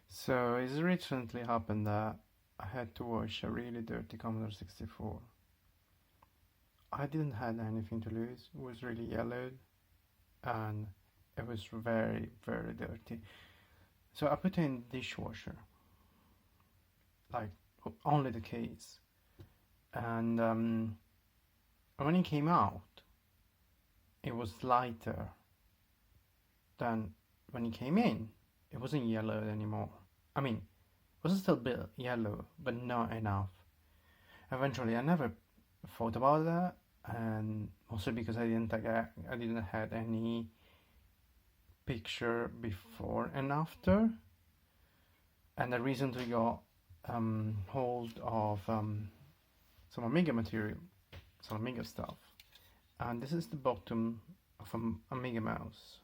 So it's recently happened that I had to wash a really dirty Commodore 64. I didn't have anything to lose. It was really yellowed and it was very, very dirty. So I put it in dishwasher, like only the case. And when it came out, it was lighter than when it came in. It wasn't yellowed anymore. I mean, it was still a bit yellow, but not enough. Eventually, I never thought about that, and also because I didn't have any picture before and after, and I recently got hold of some Amiga material, some Amiga stuff, and this is the bottom of an Amiga mouse.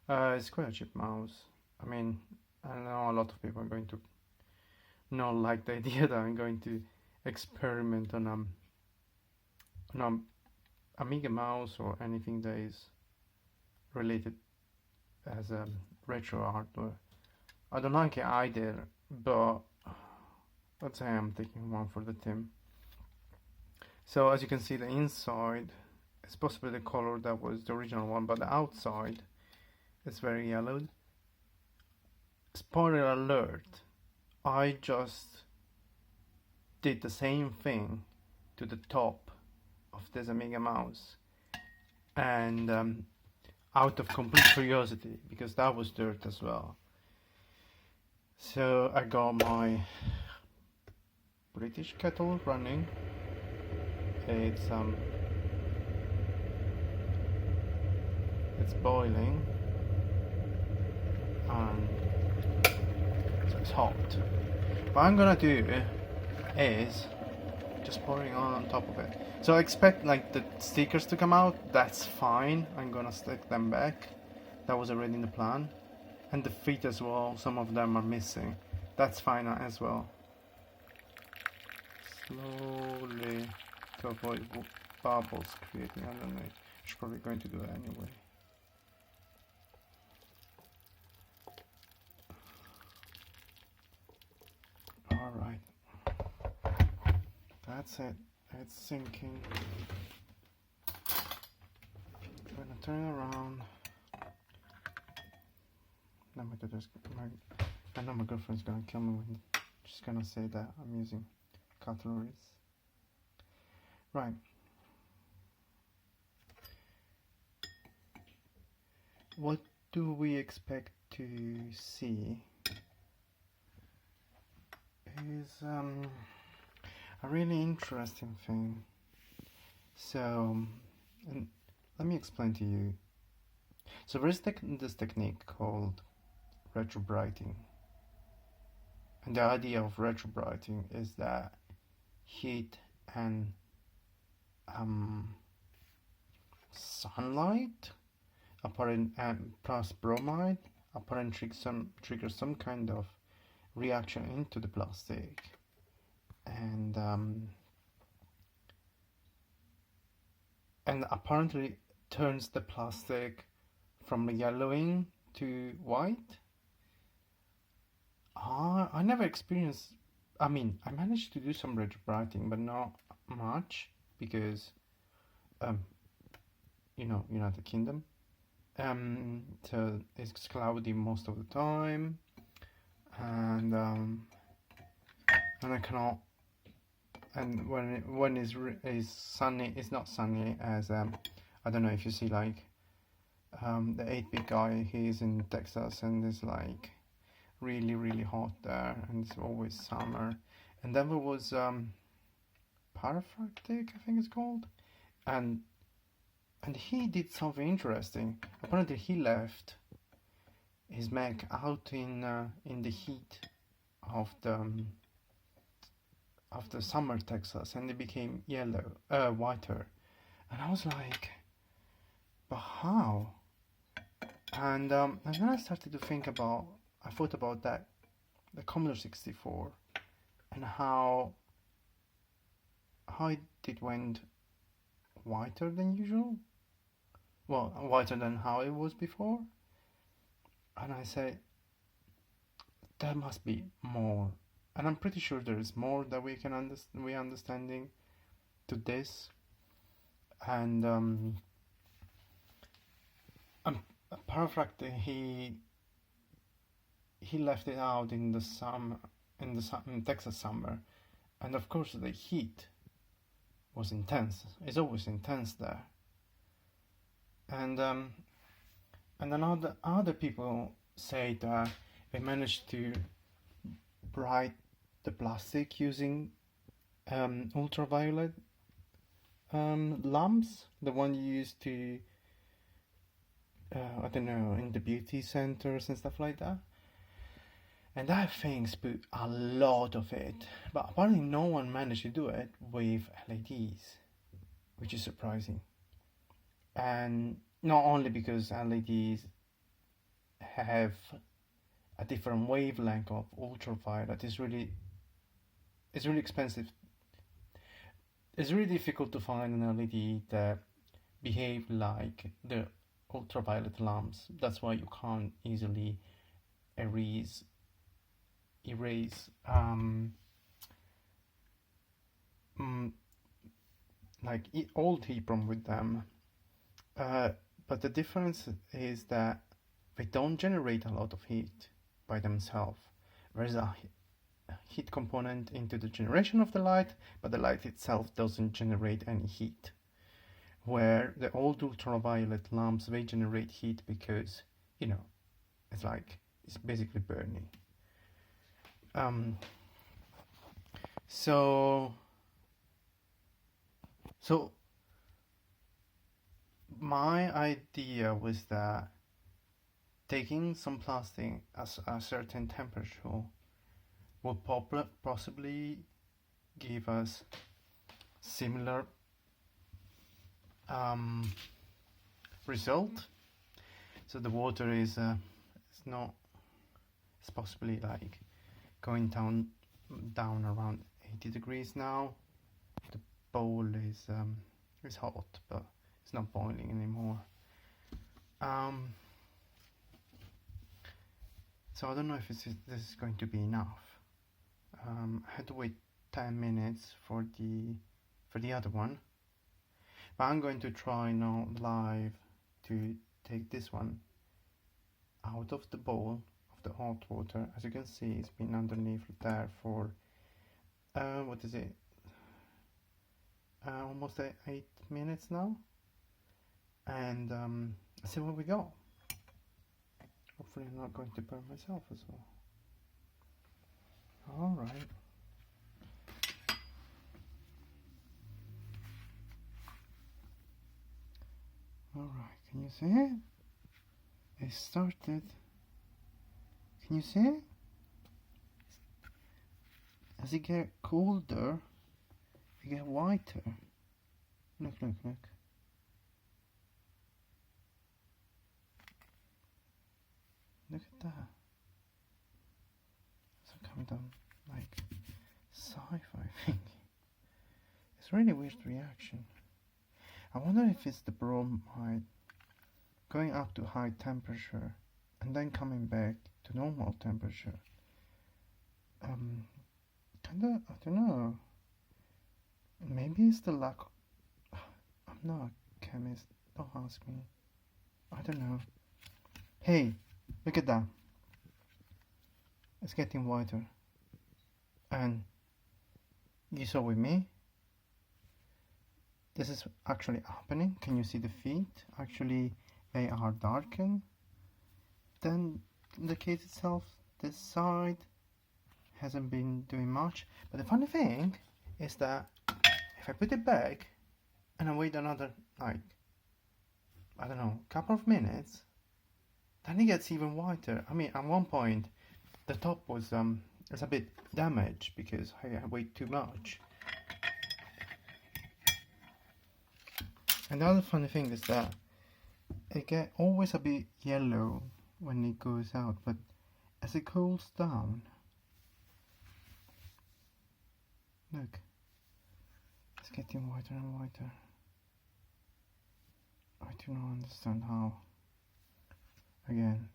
It's quite a cheap mouse. I mean, I know a lot of people are going to not like the idea that I'm going to experiment on an Amiga mouse or anything that is related as a retro hardware. I don't like it either, but let's say I'm taking one for the team. So as you can see, the inside is possibly the color that was the original one, but the outside is very yellowed. Spoiler alert, I just did the same thing to the top of this Amiga mouse, and out of complete curiosity, because that was dirt as well. So I got my British kettle running. It's boiling and so it's hot. What I'm gonna do is just pouring on top of it. So I expect like the stickers to come out. That's fine. I'm gonna stick them back. That was already in the plan. And the feet as well, some of them are missing. That's fine as well. Slowly to avoid bubbles creating underneath. I'm probably going to do it anyway. Alright. That's it. It's sinking. I'm gonna turn around. I know my girlfriend's gonna kill me when she's gonna say that I'm using cutleries. Right. What do we expect to see is a really interesting thing. So, and let me explain to you. So there is this technique called Retr0brighting, and the idea of Retr0brighting is that heat and sunlight plus bromide apparently trigger some kind of reaction into the plastic, and apparently turns the plastic from yellowing to white. I never experienced. I mean, I managed to do some Retr0brighting, but not much because, United Kingdom. So it's cloudy most of the time, and I cannot. And when is sunny, it's not sunny as I don't know if you see like the 8-bit guy. He's in Texas and it's like really really hot there, and it's always summer. And then there was Paraphractic, I think it's called, and he did something interesting. Apparently he left his Mac out in the heat of the summer Texas, and it became whiter. And I was like, but how? And then I started to think about, I thought about that, the Commodore 64, and how it went whiter than usual. Well, whiter than how it was before. And I say, there must be more, and I'm pretty sure there is more that we can understanding to this. And perfect. He left it out in the summer, in Texas summer, and of course the heat was intense. It's always intense there. And then other people say that they managed to bright the plastic using ultraviolet lamps, the one you use to I don't know, in the beauty centers and stuff like that. And that thing's put a lot of it, but apparently no one managed to do it with LEDs, which is surprising. And not only because LEDs have a different wavelength of ultraviolet, it's really expensive. It's really difficult to find an LED that behave like the ultraviolet lamps. That's why you can't easily erase like old EEPROM with them. But the difference is that they don't generate a lot of heat by themselves. There's a heat component into the generation of the light, but the light itself doesn't generate any heat. Where the old ultraviolet lamps, they generate heat because, you know, it's basically burning. So my idea was that taking some plastic at a certain temperature will possibly give us similar result. So the water is it's possibly like going down around 80 degrees now. The bowl is hot, but it's not boiling anymore. So I don't know if this is going to be enough. I had to wait 10 minutes for the other one, but I'm going to try now live to take this one out of the bowl of the hot water. As you can see, it's been underneath there for what is it, almost 8 minutes now, and see where we go. Hopefully I'm not going to burn myself as well. Alright. Alright, can you see it? It started. Can you see it? As it gets colder, it gets whiter. Look. Look at that. It's coming down like sci-fi thing. It's really weird reaction. I wonder if it's the bromide going up to high temperature and then coming back to normal temperature. Kinda, I don't know. Maybe it's the lack of, I'm not a chemist, don't ask me. I don't know. Hey, look at that. It's getting whiter. And you saw with me, this is actually happening. Can you see the feet? Actually, they are darkened. Then the case itself, this side hasn't been doing much. But the funny thing is that if I put it back and I wait another, like, I don't know, couple of minutes, then it gets even whiter. I mean, at one point, the top was it's a bit damaged because I wait too much. Another funny thing is that it gets always a bit yellow when it goes out, but as it cools down, look, it's getting whiter and whiter. I do not understand how. Again,